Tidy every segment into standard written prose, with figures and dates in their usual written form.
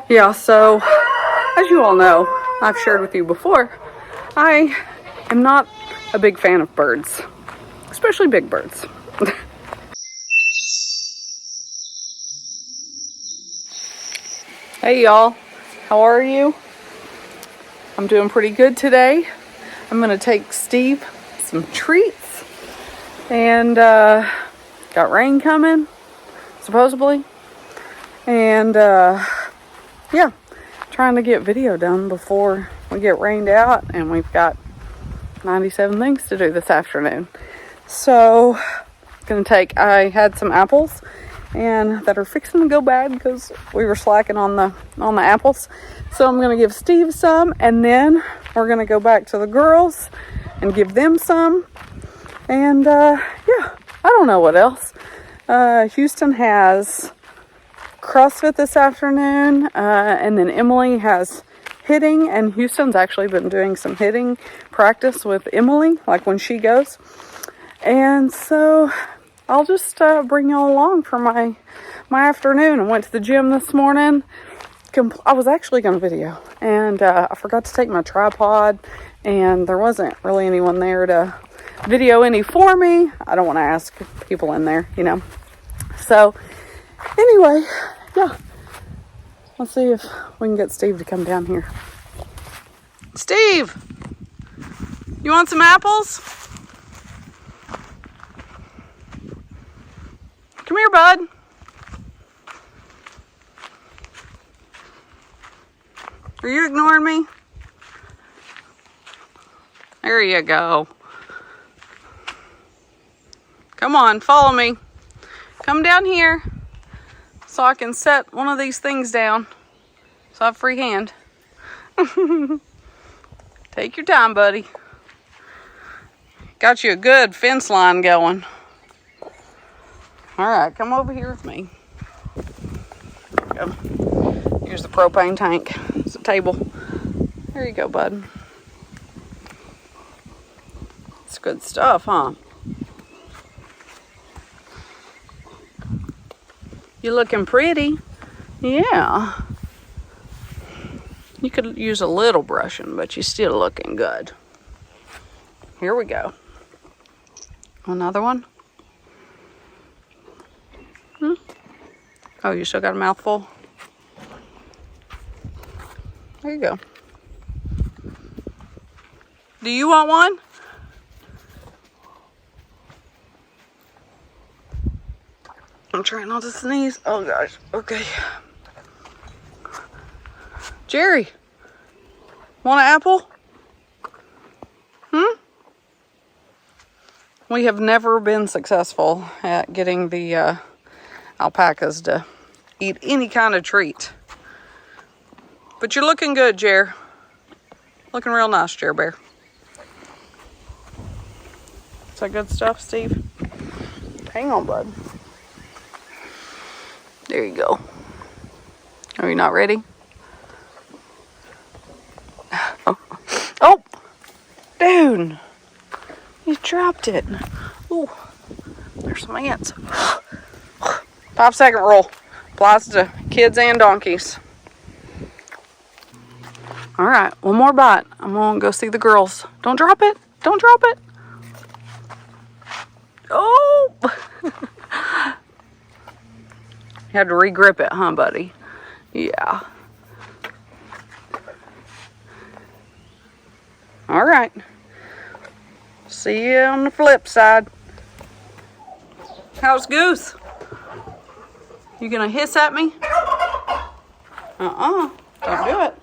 Yeah, so as you all know, I've shared with you before, I am not a big fan of birds, especially big birds. Hey y'all, how are you? I'm doing pretty good today. I'm gonna take Steve some treats, and got rain coming, supposedly, and yeah, trying to get video done before we get rained out, and we've got 97 things to do this afternoon. So I had some apples and that are fixing to go bad because we were slacking on the apples. So I'm gonna give Steve some, and then we're gonna go back to the girls and give them some. And yeah, I don't know what else. Houston has CrossFit this afternoon, and then Emily has hitting, and Houston's actually been doing some hitting practice with Emily, like when she goes. And so I'll just bring y'all along for my afternoon. I went to the gym this morning. I was actually going to video, and I forgot to take my tripod, and there wasn't really anyone there to video any for me. I don't want to ask people in there, you know. So anyway, yeah, let's see if we can get Steve to come down here. Steve, you want some apples? Come here, bud. Are you ignoring me? There you go. Come on, follow me. Come down here so I can set one of these things down so I have free hand. Take your time, buddy. Got you a good fence line going. All right, come over here with me. There you go. Here's the propane tank. It's a table. There you go, bud. It's good stuff, huh? You looking pretty. Yeah. You could use a little brushing, but you're still looking good. Here we go. Another one. Oh, you still got a mouthful? There you go. Do you want one? I'm trying not to sneeze. Oh gosh. Okay. Jerry, want an apple? We have never been successful at getting the alpacas to eat any kind of treat. But you're looking good, Jer. Looking real nice, Jer Bear. Is that good stuff, Steve? Hang on, bud. There you go. Are you not ready? Oh, dude. You dropped it. Ooh, there's some ants. 5-second rule. Applies to kids and donkeys. All right, one more bite. I'm gonna go see the girls. Don't drop it. Don't drop it. Oh! You had to re-grip it, huh, buddy? Yeah. All right. See you on the flip side. How's Goose? You gonna hiss at me? Don't do it.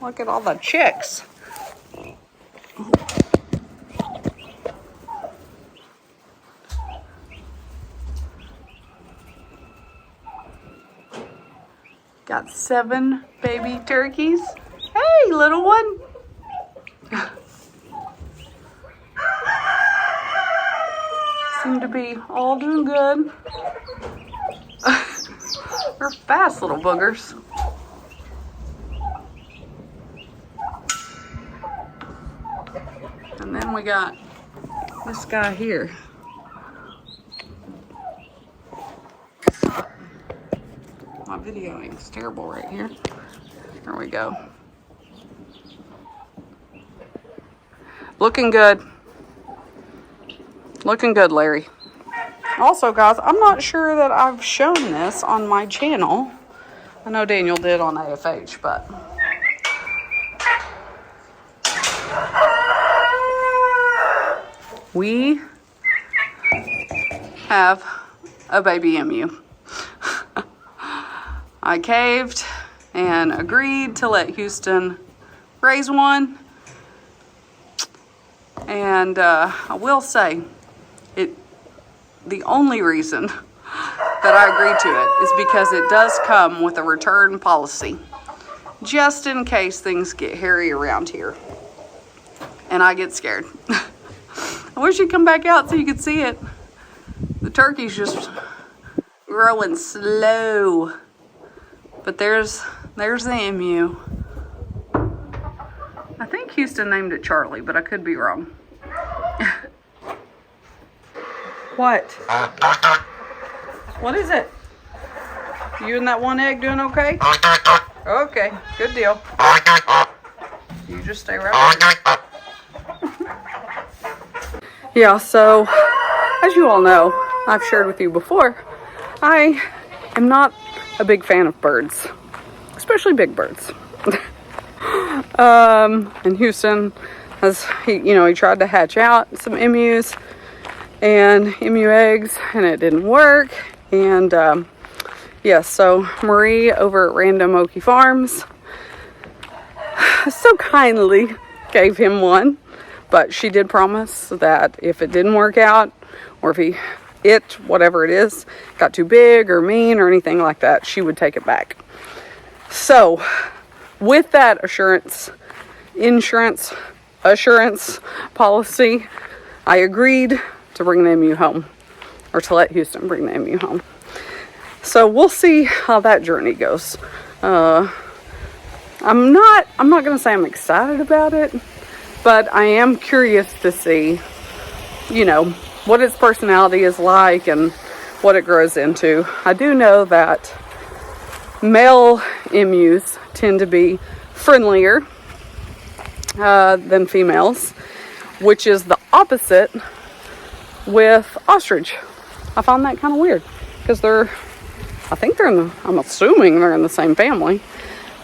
Look at all the chicks. Got 7 baby turkeys. Hey, little one. Seem to be all doing good. They're fast little boogers. And then we got this guy here. videoing. It's terrible right here. There we go. Looking good. Looking good, Larry. Also, guys, I'm not sure that I've shown this on my channel. I know Daniel did on AFH, but... we have a baby emu. I caved and agreed to let Houston raise one. And I will say, the only reason that I agreed to it is because it does come with a return policy, just in case things get hairy around here and I get scared. I wish you'd come back out so you could see it. The turkey's just growing slow, but there's the emu. I think Houston named it Charlie, but I could be wrong. What? What is it? You and that one egg doing okay? Okay, good deal. You just stay right there. Yeah, so as you all know, I've shared with you before, I am not a big fan of birds, especially big birds. And Houston has, he tried to hatch out some emus and emu eggs, and it didn't work. And so Marie over at Random Okie Farms so kindly gave him one, but she did promise that if it didn't work out, or if whatever it is, got too big or mean or anything like that, she would take it back. So with that insurance policy, I agreed to bring the emu home, or to let Houston bring the emu home. So we'll see how that journey goes. I'm not gonna say I'm excited about it, but I am curious to see, what its personality is like and what it grows into. I do know that male emus tend to be friendlier than females, which is the opposite with ostrich. I found that kind of weird because I'm assuming they're in the same family.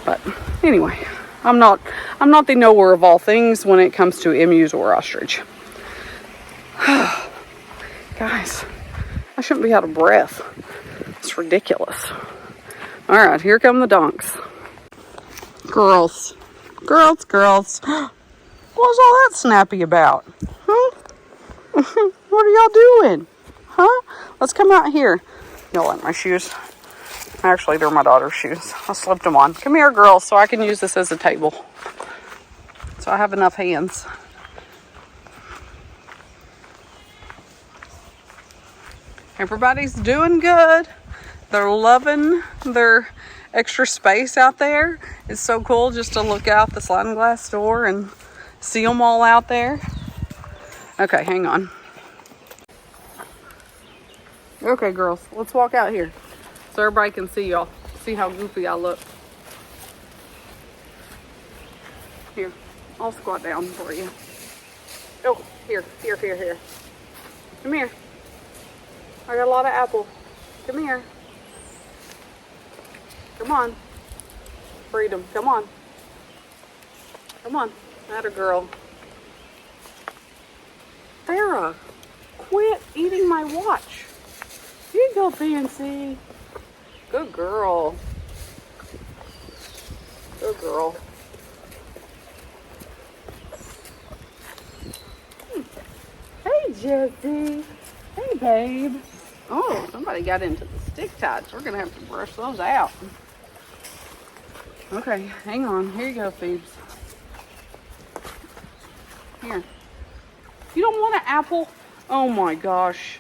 But anyway, I'm not the knower of all things when it comes to emus or ostrich. Guys, I shouldn't be out of breath. It's ridiculous. All right, here come the donks. Girls. What's all that snappy about? Huh? What are y'all doing? Huh? Let's come out here. Y'all like my shoes? Actually, they're my daughter's shoes. I slipped them on. Come here, girls, so I can use this as a table. So I have enough hands. Everybody's doing good. They're loving their extra space out there. It's so cool just to look out the sliding glass door and see them all out there. Okay, hang on. Okay, girls, let's walk out here so everybody can see y'all. See how goofy I look. Here, I'll squat down for you. Oh, here. Come here. I got a lot of apple. Come here. Come on. Freedom. Come on. Come on. Atta girl. Farrah, quit eating my watch. Here you go, Fancy. Good girl. Good girl. Hey, Jessie. Hey, babe. Oh, somebody got into the stick tights. We're going to have to brush those out. Okay, hang on. Here you go, Phoebes. Here. You don't want an apple? Oh my gosh.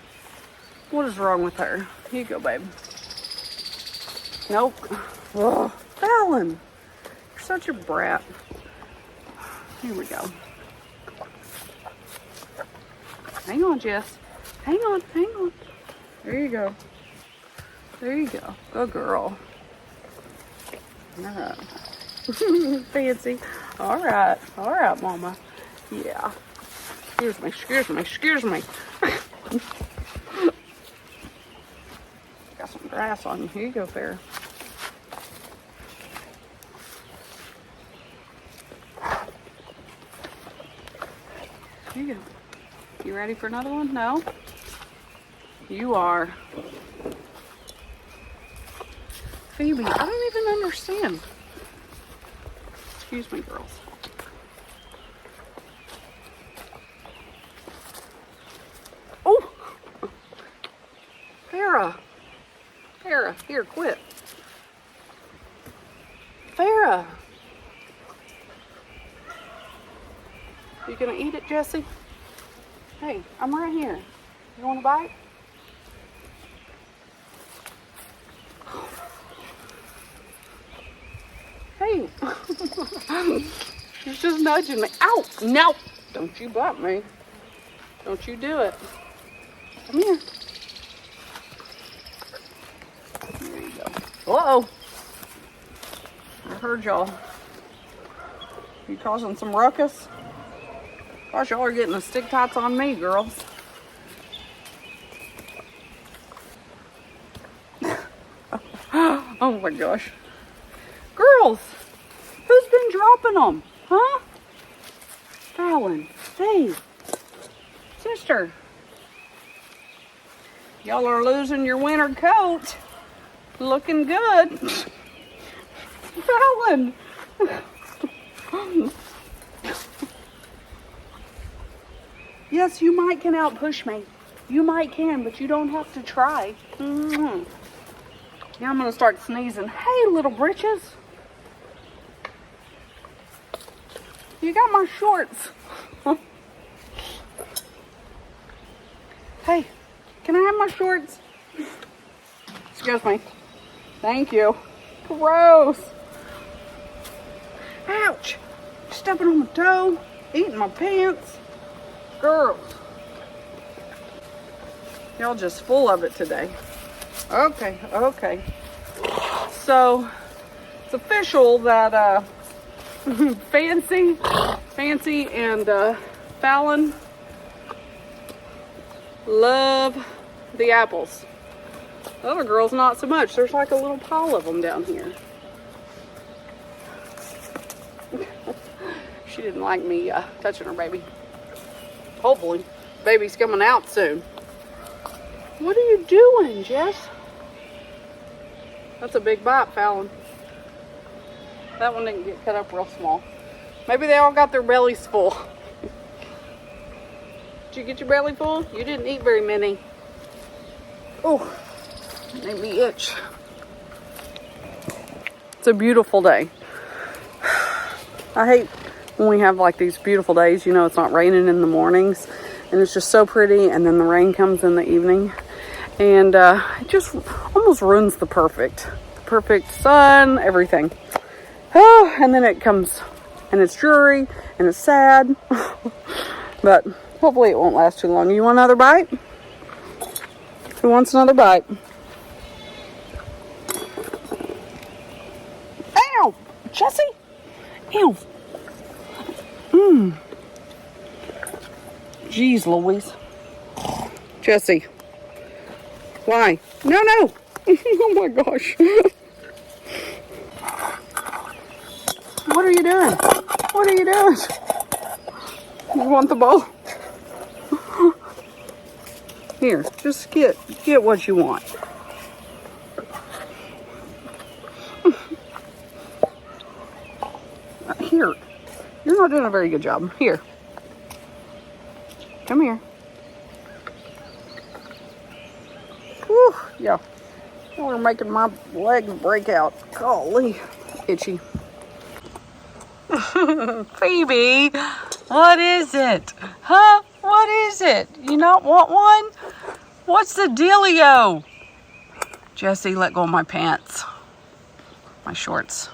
What is wrong with her? Here you go, babe. Nope. Ugh. Fallon. You're such a brat. Here we go. Hang on, Jess. Hang on. There you go. There you go. Good girl. Alright. Fancy. Alright, mama. Yeah. Excuse me. Got some grass on you. Here you go, Farrah. Here you go. You ready for another one? No? You are. Phoebe, I don't even understand. Excuse me, girls. Oh! Farrah, here, quit. Farrah. You gonna eat it, Jessie? Hey, I'm right here. You want a bite? Hey. She's just nudging me. Ow! No! Don't you bump me. Don't you do it. Come here. There you go. Uh-oh. I heard y'all. You causing some ruckus? Gosh, y'all are getting the stick tots on me, girls. Oh my gosh. Girls, who's been dropping them? Huh? Fallon, Dave, sister. Y'all are losing your winter coat. Looking good. Fallon. Yes, you might can outpush me. You might can, but you don't have to try. Mm-hmm. Now I'm going to start sneezing. Hey, little britches. You got my shorts. Hey, can I have my shorts? Excuse me. Thank you. Gross. Ouch. Stepping on my toe. Eating my pants. Girls. Y'all just full of it today. Okay. So, it's official that Fancy and Fallon love the apples. The other girls not so much. There's like a little pile of them down here. She didn't like me touching her baby. Hopefully, baby's coming out soon. What are you doing, Jess? That's a big bite, Fallon. That one didn't get cut up real small. Maybe they all got their bellies full. Did you get your belly full? You didn't eat very many. Oh, made me itch. It's a beautiful day. I hate when we have like these beautiful days, you know, it's not raining in the mornings and it's just so pretty, and then the rain comes in the evening and it just almost ruins the perfect sun, everything. Oh, and then it comes and it's dreary and it's sad. But hopefully it won't last too long. You want another bite? Who wants another bite? Ow! Jessie? Ew. Jeez Louise. Jessie. Why? No. Oh my gosh. What are you doing? What are you doing? You want the bowl? Here, just get what you want. Here. You're not doing a very good job. Here. Come here. Whew, yeah. Y'all are making my legs break out. Golly. Itchy. Phoebe, what is it? Huh? What is it? You not want one? What's the dealio? Jessie, let go of my pants. My shorts.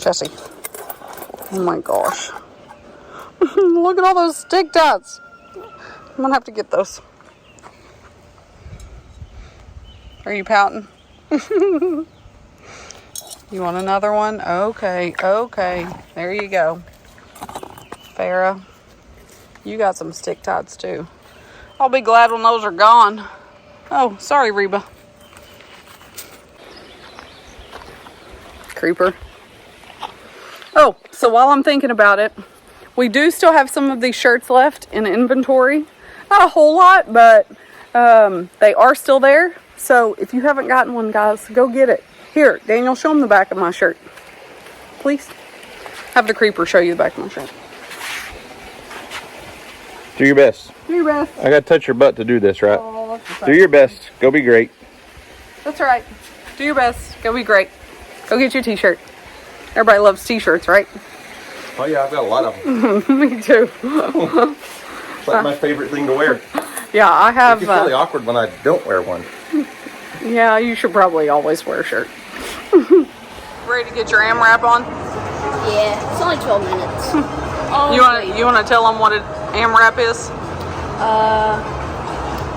Jessie. Oh my gosh. Look at all those stick dots. I'm gonna have to get those. Are you pouting? You want another one? Okay, okay. There you go. Farrah, you got some stick tots too. I'll be glad when those are gone. Oh, sorry, Reba. Creeper. Oh, so while I'm thinking about it, we do still have some of these shirts left in inventory. Not a whole lot, but they are still there. So if you haven't gotten one, guys, go get it. Here, Daniel, show them the back of my shirt. Please. Have the creeper show you the back of my shirt. Do your best. Do your best. I gotta touch your butt to do this, right? Oh, do your best. Go be great. That's right. Do your best. Go be great. Go get your t-shirt. Everybody loves t-shirts, right? Oh yeah, I've got a lot of them. Me too. It's like my favorite thing to wear. Yeah, I have. It's really awkward when I don't wear one. Yeah, you should probably always wear a shirt. Ready to get your AMRAP on? Yeah, it's only 12 minutes. You want to tell them what an AMRAP is?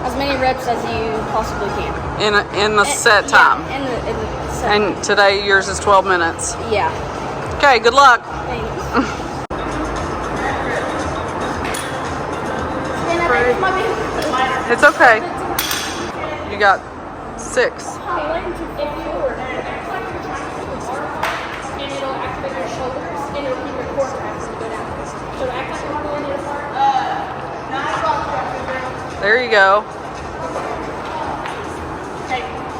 As many reps as you possibly can. In the set time. Yeah, in the set. And today yours is 12 minutes. Yeah. Okay, good luck. Thanks. It's okay. You got 6. There you go.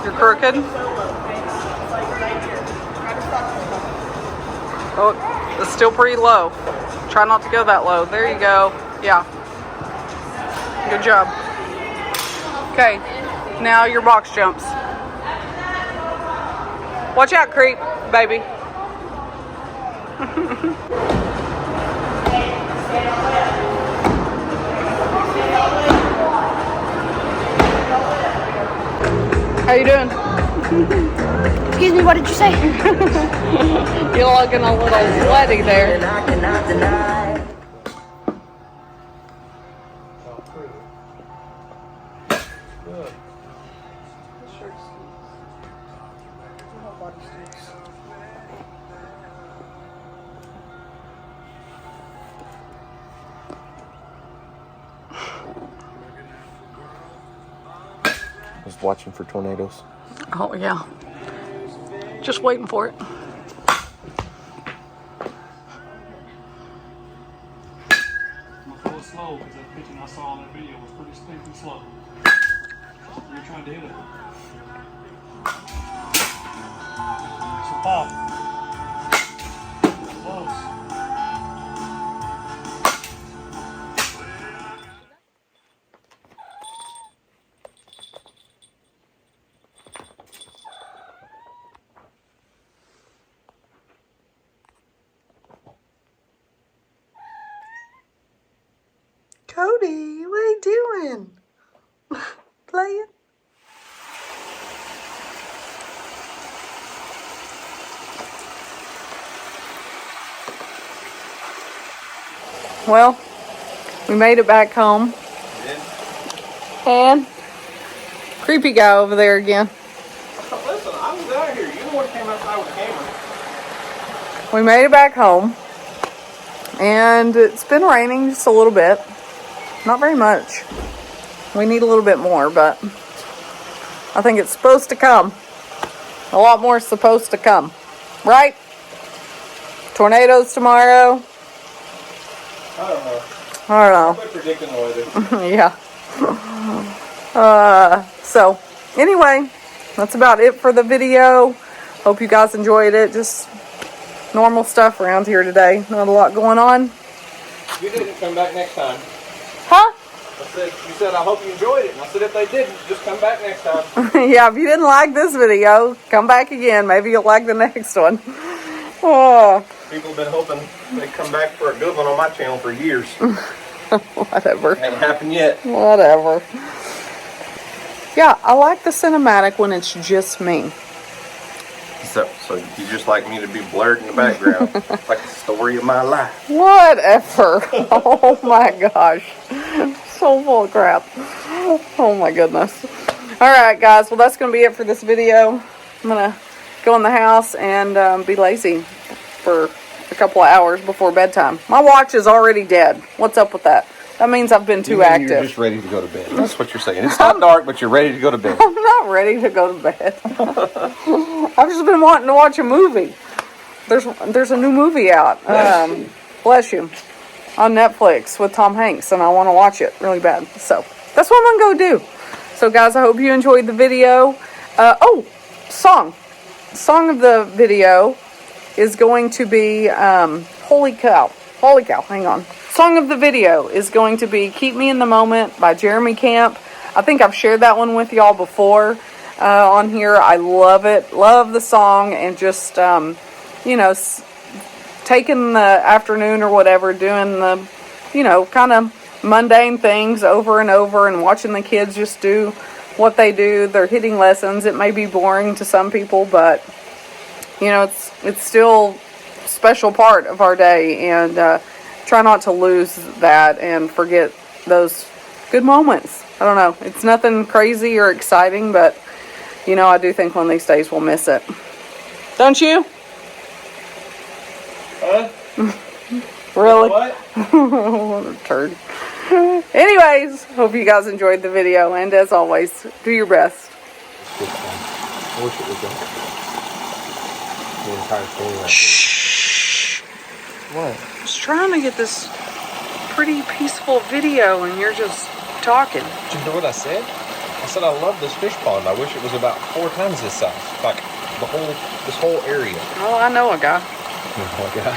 You're crooked. Oh, it's still pretty low. Try not to go that low. There you go. Yeah. Good job. Okay, now your box jumps. Watch out, creep, baby. How you doing? Excuse me, what did you say? You're looking a little sweaty there. I was watching for tornadoes. Oh yeah. Just waiting for it. I'm gonna throw it slow because that pitching I saw in that video was pretty stinking slow. You're trying to hit it. So pop. Close. Cody, what are you doing? Playing? Well, we made it back home. And creepy guy over there again. Listen, I was out here. You the one came outside with the camera. We made it back home. And it's been raining just a little bit. Not very much. We need a little bit more, but I think it's supposed to come. A lot more is supposed to come. Right? Tornadoes tomorrow. I don't know. I don't know. Quit predicting the weather. Yeah. So, anyway, that's about it for the video. Hope you guys enjoyed it. Just normal stuff around here today. Not a lot going on. You didn't come back next time. Huh? You said, I hope you enjoyed it. And I said, if they didn't, just come back next time. Yeah, if you didn't like this video, come back again. Maybe you'll like the next one. Oh. People have been hoping they'd come back for a good one on my channel for years. Whatever. Hasn't happened yet. Whatever. Yeah, I like the cinematic when it's just me. So you just like me to be blurred in the background, like the story of my life. Whatever. Oh my gosh. So full of crap. Oh my goodness. Alright guys, well that's going to be it for this video. I'm going to go in the house and be lazy for a couple of hours before bedtime. My watch is already dead. What's up with that? That means I've been too active. You're just ready to go to bed. That's what you're saying. It's not dark, but you're ready to go to bed. I'm not ready to go to bed. I've just been wanting to watch a movie. There's a new movie out. Bless you. On Netflix with Tom Hanks, and I want to watch it really bad. So that's what I'm gonna go do. So guys, I hope you enjoyed the video. Song of the video is going to be holy cow, hang on. Song of the video is going to be Keep Me in the Moment by Jeremy Camp. I think I've shared that one with y'all before on here. I love it. Love the song, and just, taking the afternoon or whatever, doing the, kind of mundane things over and over and watching the kids just do what they do. They're hitting lessons. It may be boring to some people, but, it's still a special part of our day, and try not to lose that and forget those good moments. I don't know. It's nothing crazy or exciting, but, I do think one of these days we'll miss it. Don't you? Huh? Really? What? What a turd. Anyways, hope you guys enjoyed the video, and as always, do your best. I wish it was the entire thing. Shh. What? I was trying to get this pretty peaceful video, and you're just talking. Did you hear what I said? I said I love this fish pond. I wish it was about 4 times this size. Like this whole area. Oh, I know a guy. Oh my God.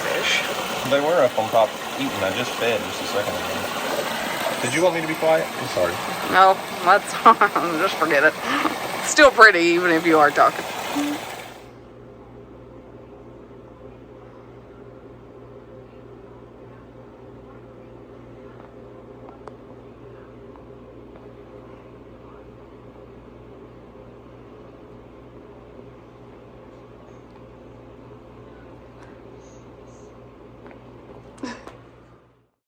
Fish. They were up on top eating. I just fed just a second ago. Did you want me to be quiet? I'm sorry. No, that's just forget it. Still pretty, even if you are talking.